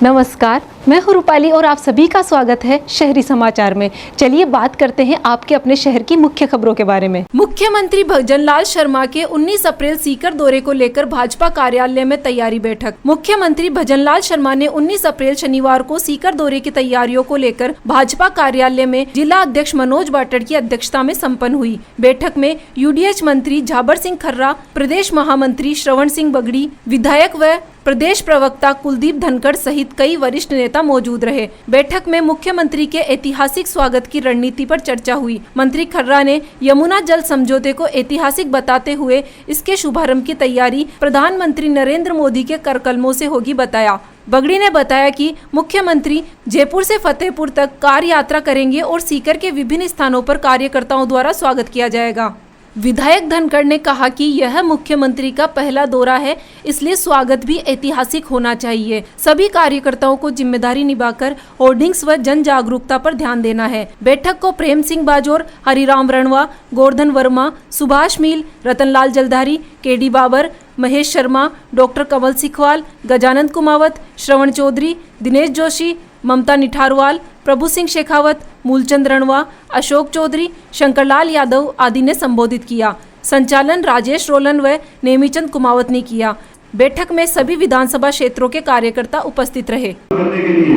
नमस्कार, मैं हूं रूपाली और आप सभी का स्वागत है शहरी समाचार में। चलिए बात करते हैं आपके अपने शहर की मुख्य खबरों के बारे में। मुख्यमंत्री भजनलाल शर्मा के 19 अप्रैल सीकर दौरे को लेकर भाजपा कार्यालय में तैयारी बैठक। मुख्यमंत्री भजनलाल शर्मा ने 19 अप्रैल शनिवार को सीकर दौरे की तैयारियों को लेकर भाजपा कार्यालय में जिला अध्यक्ष मनोज बाटड़ की अध्यक्षता में सम्पन्न हुई। बैठक में यूडीएच मंत्री झाबर सिंह खर्रा, प्रदेश महामंत्री श्रवण सिंह बगड़ी, विधायक व प्रदेश प्रवक्ता कुलदीप धनखड़ सहित कई वरिष्ठ नेता मौजूद रहे। बैठक में मुख्यमंत्री के ऐतिहासिक स्वागत की रणनीति पर चर्चा हुई। मंत्री खर्रा ने यमुना जल समझौते को ऐतिहासिक बताते हुए इसके शुभारंभ की तैयारी प्रधानमंत्री नरेंद्र मोदी के करकलमों से होगी बताया। बगड़ी ने बताया कि मुख्यमंत्री जयपुर से फतेहपुर तक कार यात्रा करेंगे और सीकर के विभिन्न स्थानों पर कार्यकर्ताओं द्वारा स्वागत किया जाएगा। विधायक धनखड़ ने कहा कि यह मुख्यमंत्री का पहला दौरा है, इसलिए स्वागत भी ऐतिहासिक होना चाहिए। सभी कार्यकर्ताओं को जिम्मेदारी निभाकर होर्डिंग्स व जन जागरूकता पर ध्यान देना है। बैठक को प्रेम सिंह बाजोर, हरिराम रणवा, गोवर्धन वर्मा, सुभाष मील, रतनलाल जलधारी, केडी बाबर, महेश शर्मा, डॉक्टर कमल सिखवाल, गजानंद कुमावत, श्रवण चौधरी, दिनेश जोशी, ममता निठारवाल, प्रभु सिंह शेखावत, मूलचंद रणवा, अशोक चौधरी, शंकरलाल यादव आदि ने संबोधित किया। संचालन राजेश रोलन व नेमीचंद कुमावत ने किया। बैठक में सभी विधानसभा क्षेत्रों के कार्यकर्ता उपस्थित रहे। करने के लिए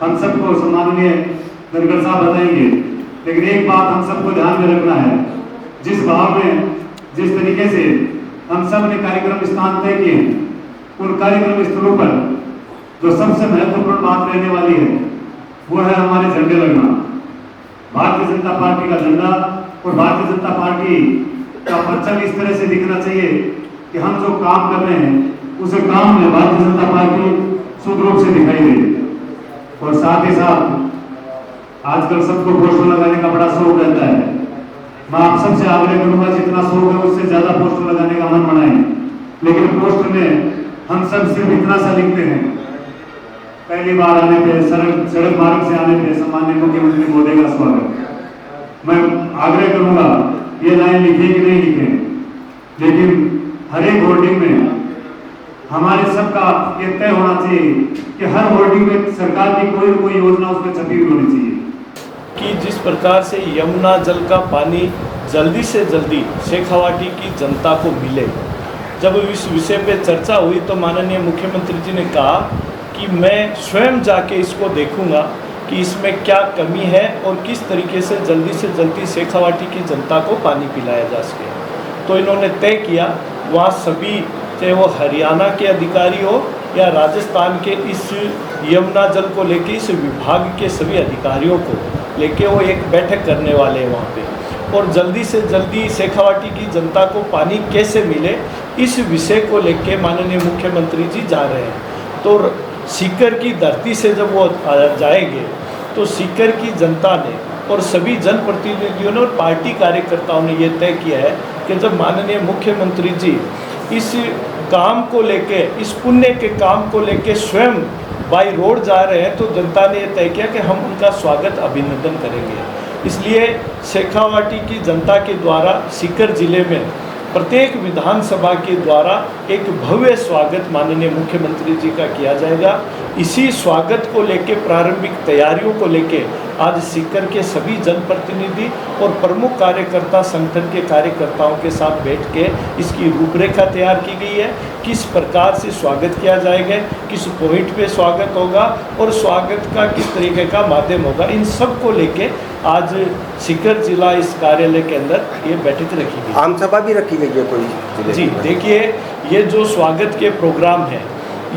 हम सबको सम्माननीय धनखड़ साहब बताएंगे, लेकिन एक बात हम सबको ध्यान में रखना है, जिस भाव में जिस तरीके से हम सब ने कार्यक्रम स्थान तय किए, उन कार्यक्रम स्थलों पर जो सबसे महत्वपूर्ण बात रहने वाली है वो है हमारे झंडे लगना। भारतीय जनता पार्टी का झंडा और भारतीय जनता पार्टी का परचम इस तरह से दिखना चाहिए कि हम जो काम कर रहे हैं उसे काम में भारतीय जनता पार्टी शुद्ध रूप से दिखाई दे। और साथ ही साथ आजकल सबको पोस्टर लगाने का बड़ा शौक रहता है। मैं आप सबसे आग्रह करूंगा, जितना शौक है उससे ज्यादा पोस्टर लगाने का मन बनाएं, लेकिन पोस्टर में हम सब सिर्फ इतना सा लिखते हैं, पहली बार आने पे सड़क मार्ग से आने पे सम्माननीय मुख्यमंत्री महोदय का स्वागत। मैं आग्रह करूंगा ये लाइन लिखे कि नहीं लिखे, लेकिन हर एक होर्डिंग में हमारे सबका ये तय होना चाहिए कि हर होर्डिंग में सरकार की कोई न कोई योजना उसमें छपी हुई होनी चाहिए कि जिस प्रकार से यमुना जल का पानी जल्दी से जल्दी शेखावाटी की जनता को मिले। जब इस विषय पे चर्चा हुई तो माननीय मुख्यमंत्री जी ने कहा कि मैं स्वयं जाके इसको देखूंगा कि इसमें क्या कमी है और किस तरीके से जल्दी शेखावाटी की जनता को पानी पिलाया जा सके। तो इन्होंने तय किया वहाँ सभी, चाहे वो हरियाणा के अधिकारी हो या राजस्थान के, इस यमुना जल को लेके इस विभाग के सभी अधिकारियों को लेके वो एक बैठक करने वाले हैं वहाँ पे, और जल्दी से जल्दी शेखावाटी की जनता को पानी कैसे मिले इस विषय को लेके माननीय मुख्यमंत्री जी जा रहे हैं। तो सीकर की धरती से जब वो जाएंगे तो सीकर की जनता ने और सभी जनप्रतिनिधियों ने और पार्टी कार्यकर्ताओं ने ये तय किया है कि जब माननीय मुख्यमंत्री जी इस काम को लेके, इस पुण्य के काम को लेके स्वयं बाई रोड जा रहे हैं, तो जनता ने ये तय किया कि हम उनका स्वागत अभिनंदन करेंगे। इसलिए शेखावाटी की जनता के द्वारा सीकर जिले में प्रत्येक विधानसभा के द्वारा एक भव्य स्वागत माननीय मुख्यमंत्री जी का किया जाएगा। इसी स्वागत को लेके, प्रारंभिक तैयारियों को लेके आज सीकर के सभी जनप्रतिनिधि और प्रमुख कार्यकर्ता संगठन के कार्यकर्ताओं के साथ बैठ के इसकी रूपरेखा तैयार की गई है। किस प्रकार से स्वागत किया जाएगा, किस पॉइंट पे स्वागत होगा और स्वागत का किस तरीके का माध्यम होगा, इन सब को लेके आज सीकर जिला इस कार्यालय के अंदर ये बैठक रखी गई। आम सभा भी रखी गई है कोई? जी देखिए, ये जो स्वागत के प्रोग्राम है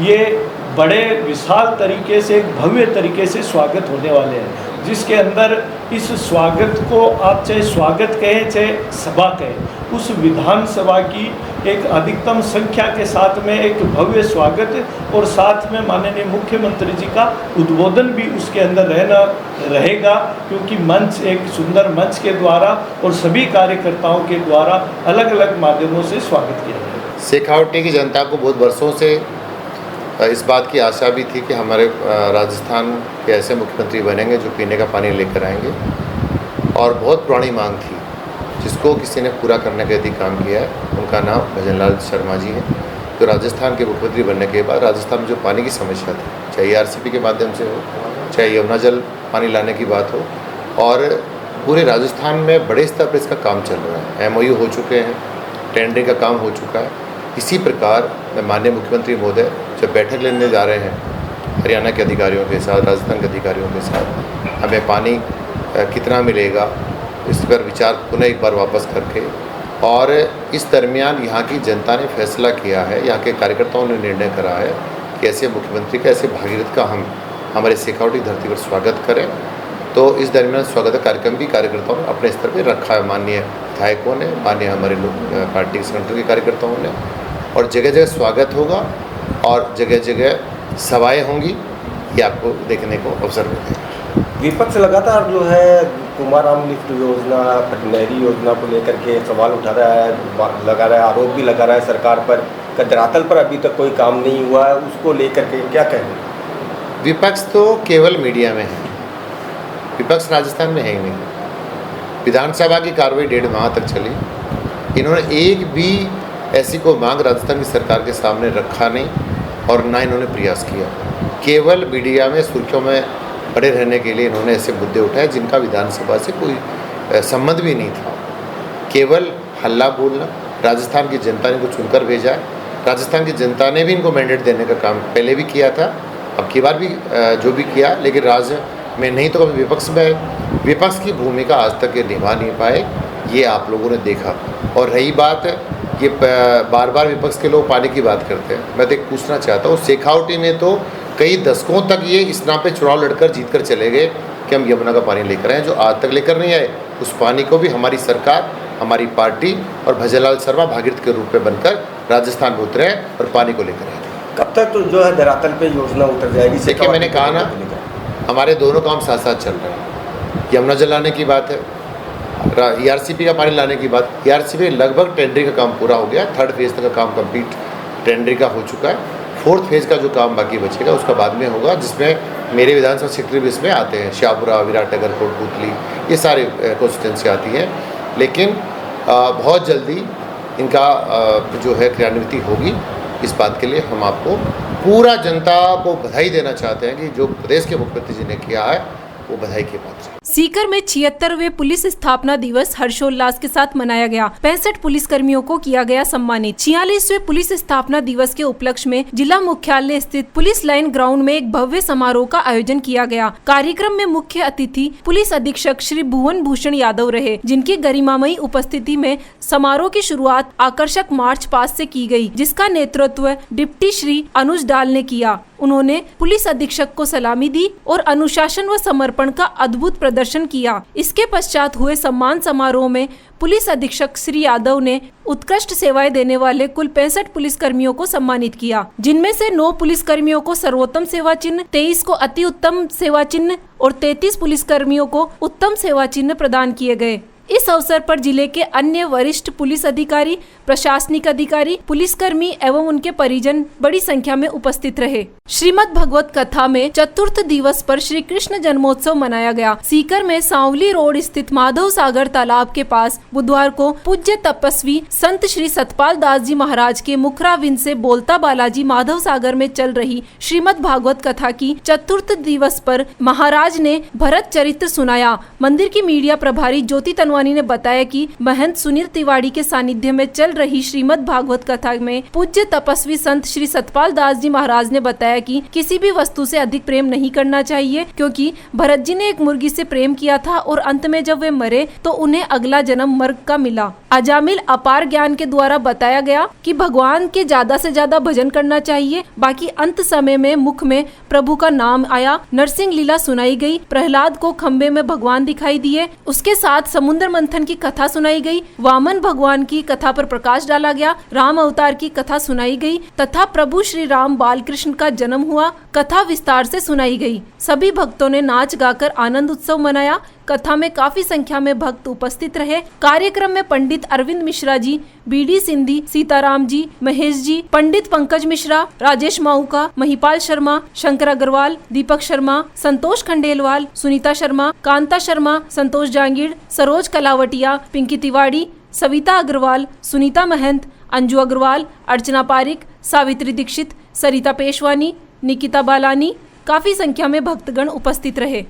ये बड़े विशाल तरीके से, एक भव्य तरीके से स्वागत होने वाले हैं, जिसके अंदर इस स्वागत को आप चाहे स्वागत कहें चाहे सभा कहें, उस विधानसभा की एक अधिकतम संख्या के साथ में एक भव्य स्वागत और साथ में माननीय मुख्यमंत्री जी का उद्बोधन भी उसके अंदर रहेगा, क्योंकि मंच, एक सुंदर मंच के द्वारा और सभी कार्यकर्ताओं के द्वारा अलग अलग माध्यमों से स्वागत किया जाएगा। शेखावाटी की जनता को बहुत वर्षों से इस बात की आशा भी थी कि हमारे राजस्थान के ऐसे मुख्यमंत्री बनेंगे जो पीने का पानी लेकर आएंगे, और बहुत पुरानी मांग थी जिसको किसी ने पूरा करने का यदि काम किया है। उनका नाम भजनलाल शर्मा जी है। तो राजस्थान के मुख्यमंत्री बनने के बाद राजस्थान में जो पानी की समस्या थी, चाहे आरसीपी के माध्यम से हो, चाहे यमुना जल पानी लाने की बात हो, और पूरे राजस्थान में बड़े स्तर पर इसका काम चल रहा है। एमओयू हो चुके हैं, टेंडरिंग का काम हो चुका है। इसी प्रकार मैं माननीय मुख्यमंत्री महोदय जब बैठक लेने जा रहे हैं हरियाणा के अधिकारियों के साथ, राजस्थान के अधिकारियों के साथ, हमें पानी कितना मिलेगा इस पर विचार पुनः एक बार वापस करके, और इस दरमियान यहाँ की जनता ने फैसला किया है, यहाँ के कार्यकर्ताओं ने निर्णय करा है कि ऐसे मुख्यमंत्री का, ऐसे भागीरथ का हम हमारे शेखावटी धरती पर स्वागत करें। तो इस दरमियान स्वागत कार्यक्रम भी कार्यकर्ताओं ने अपने स्तर पर रखा है, माननीय विधायकों ने, माननीय हमारे पार्टी संगठन के कार्यकर्ताओं ने, और जगह जगह स्वागत होगा और जगह जगह सभाएँ होंगी। ये आपको देखने को अवसर मिलेगा। विपक्ष लगातार जो है कुमाराम लिफ्ट योजना, पटनेरी योजना को लेकर के सवाल उठा रहा है, लगा रहा है, आरोप भी लगा रहा है सरकार पर। धरातल पर अभी तक कोई काम नहीं हुआ है, उसको लेकर के क्या कहें? विपक्ष तो केवल मीडिया में है, विपक्ष राजस्थान में है ही नहीं। विधानसभा की कार्रवाई 1.5 माह तक चली, इन्होंने एक भी ऐसी कोई मांग राजस्थान की सरकार के सामने रखा नहीं, और ना इन्होंने प्रयास किया। केवल मीडिया में सुर्खियों में बड़े रहने के लिए इन्होंने ऐसे मुद्दे उठाए जिनका विधानसभा से कोई संबंध भी नहीं था। केवल हल्ला बोलना। राजस्थान की जनता ने इनको चुनकर भेजा है, राजस्थान की जनता ने भी इनको मैंडेट देने का काम पहले भी किया था, अब की बार भी जो भी किया, लेकिन राज्य में नहीं तो कभी विपक्ष में, विपक्ष की भूमिका आज तक ये निभा नहीं पाए, ये आप लोगों ने देखा। और रही बात ये बार बार विपक्ष के लोग पानी की बात करते हैं, मैं तो एक पूछना चाहता हूँ, शेखावटी में तो कई दशकों तक ये इस नाम पे चुनाव लड़कर जीत कर चले गए कि हम यमुना का पानी लेकर आए, जो आज तक लेकर नहीं आए। उस पानी को भी हमारी सरकार, हमारी पार्टी और भजनलाल शर्मा भागीरथ के रूप में बनकर राजस्थान में उतरे और पानी को लेकर आए। कब तक तो जो है धरातल पे योजना उतर जाएगी? देखिए, मैंने कहा ना, हमारे दोनों काम साथ साथ चल रहे हैं। यमुना जल लाने की बात है, ERCP का पानी लाने की बात। ERCP लगभग टेंडरिंग का काम पूरा हो गया, 3rd फेज तक का काम कंप्लीट टेंडरिंग का हो चुका है। 4th फेज का जो काम बाकी बचेगा उसका बाद में होगा, जिसमें मेरे विधानसभा क्षेत्र भी इसमें आते हैं, श्यापुरा, विराटनगर, कोटपुतली, ये सारे कॉन्स्टिट्यूंसी आती हैं। लेकिन बहुत जल्दी इनका जो है क्रियान्विति होगी। इस बात के लिए हम आपको, पूरा जनता को बधाई देना चाहते हैं कि जो प्रदेश के मुख्यमंत्री जी ने किया है वो बधाई के पात्र है। सीकर में 76वें पुलिस स्थापना दिवस हर्षोल्लास के साथ मनाया गया। 65 पुलिस कर्मियों को किया गया सम्मानित। 46वें पुलिस स्थापना दिवस के उपलक्ष्य में जिला मुख्यालय स्थित पुलिस लाइन ग्राउंड में एक भव्य समारोह का आयोजन किया गया। कार्यक्रम में मुख्य अतिथि पुलिस अधीक्षक श्री भुवन भूषण यादव रहे, जिनकी गरिमामयी उपस्थिति में समारोह की शुरुआत आकर्षक मार्च पास्ट से की गई, जिसका नेतृत्व डिप्टी श्री अनुज डाल ने किया। उन्होंने पुलिस अधीक्षक को सलामी दी और अनुशासन व समर्पण का अद्भुत प्रदर्शन किया। इसके पश्चात हुए सम्मान समारोह में पुलिस अधीक्षक श्री यादव ने उत्कृष्ट सेवाएं देने वाले कुल 65 पुलिस कर्मियों को सम्मानित किया, जिनमें से 9 पुलिस कर्मियों को सर्वोत्तम सेवा चिन्ह, 23 को अति उत्तम सेवा चिन्ह और 33 पुलिस कर्मियों को उत्तम सेवा चिन्ह प्रदान किए गए। इस अवसर पर जिले के अन्य वरिष्ठ पुलिस अधिकारी, प्रशासनिक अधिकारी, पुलिसकर्मी एवं उनके परिजन बड़ी संख्या में उपस्थित रहे। श्रीमद् भगवत कथा में चतुर्थ दिवस पर श्री कृष्ण जन्मोत्सव मनाया गया। सीकर में सांवली रोड स्थित माधव सागर तालाब के पास बुधवार को पूज्य तपस्वी संत श्री सतपाल दास जी महाराज के मुखराविंद से बोलता बालाजी माधव सागर में चल रही श्रीमद् भागवत कथा की चतुर्थ दिवस पर महाराज ने भरत चरित्र सुनाया। मंदिर की मीडिया प्रभारी ज्योति तनवानी ने बताया कि महंत सुनील तिवारी के सानिध्य में चल रही श्रीमद् भागवत कथा में पूज्य तपस्वी संत श्री सतपाल दास जी महाराज ने बताया कि किसी भी वस्तु से अधिक प्रेम नहीं करना चाहिए, क्योंकि भरत जी ने एक मुर्गी से प्रेम किया था और अंत में जब वे मरे तो उन्हें अगला जन्म मर्ग का मिला। अजामिल अपार ज्ञान के द्वारा बताया गया कि भगवान के ज्यादा से ज्यादा भजन करना चाहिए। बाकी अंत समय में मुख में प्रभु का नाम आया, नरसिंह लीला सुनाई गई, प्रहलाद को खम्बे में भगवान दिखाई दिए, उसके साथ समुद्र मंथन की कथा सुनाई गई, वामन भगवान की कथा पर प्रकाश डाला गया, राम अवतार की कथा सुनाई गई तथा प्रभु श्री राम बाल कृष्ण का जन्म हुआ, कथा विस्तार से सुनाई गई। सभी भक्तों ने नाच गाकर आनंद उत्सव मनाया। कथा में काफी संख्या में भक्त उपस्थित रहे। कार्यक्रम में पंडित अरविंद मिश्रा जी, बीडी सिंधी, सीताराम जी, महेश जी, पंडित पंकज मिश्रा, राजेश माउका, महिपाल शर्मा, शंकर अग्रवाल, दीपक शर्मा, संतोष खंडेलवाल, सुनीता शर्मा, कांता शर्मा, संतोष जांगीड़, सरोज कलावटिया, पिंकी तिवारी, सविता अग्रवाल, सुनीता महंत, अंजू अग्रवाल, अर्चना पारिक, सावित्री दीक्षित, सरिता पेशवानी, निकिता बालानी, काफी संख्या में भक्तगण उपस्थित रहे।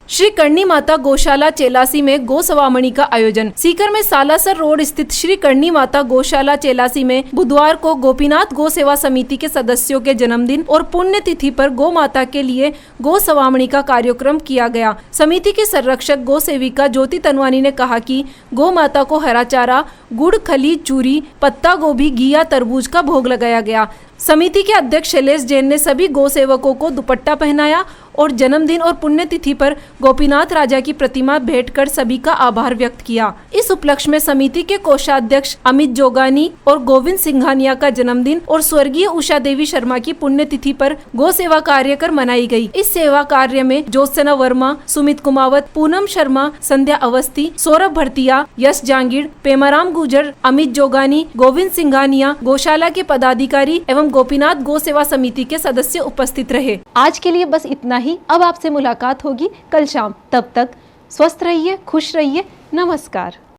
श्री करणी माता गौशाला चेलासी में गौ सवामणी का आयोजन। सीकर में सालासर रोड स्थित श्री करणी माता गौशाला चेलासी में बुधवार को गोपीनाथ गौ सेवा समिति के सदस्यों के जन्मदिन और पुण्यतिथि पर गौ माता के लिए गौ सवामणी का कार्यक्रम किया गया। समिति के संरक्षक गौ सेविका ज्योति तनवानी ने कहा कि गौ माता को हरा चारा, गुड़, खली, चूरी, पत्ता गोभी, घिया, तरबूज का भोग लगाया गया। समिति के अध्यक्ष शैलेश जैन ने सभी गौ सेवकों को दुपट्टा पहनाया और जन्मदिन और पुण्यतिथि पर गोपीनाथ राजा की प्रतिमा भेंट कर सभी का आभार व्यक्त किया। इस उपलक्ष्य में समिति के कोषाध्यक्ष अमित जोगानी और गोविंद सिंघानिया का जन्मदिन और स्वर्गीय उषा देवी शर्मा की पुण्यतिथि पर गौ सेवा कार्य कर मनाई गई। इस सेवा कार्य में ज्योत्सना वर्मा, सुमित कुमावत, पूनम शर्मा, संध्या अवस्थी, सौरभ भरतिया, यश जांगीड़, पेमाराम गुजर, अमित जोगानी, गोविंद सिंघानिया, गौशाला के पदाधिकारी एवं गोपीनाथ गौ सेवा समिति के सदस्य उपस्थित रहे। आज के लिए बस इतना ही। अब आपसे मुलाकात होगी कल शाम। तब तक स्वस्थ रहिए, खुश रहिए। नमस्कार।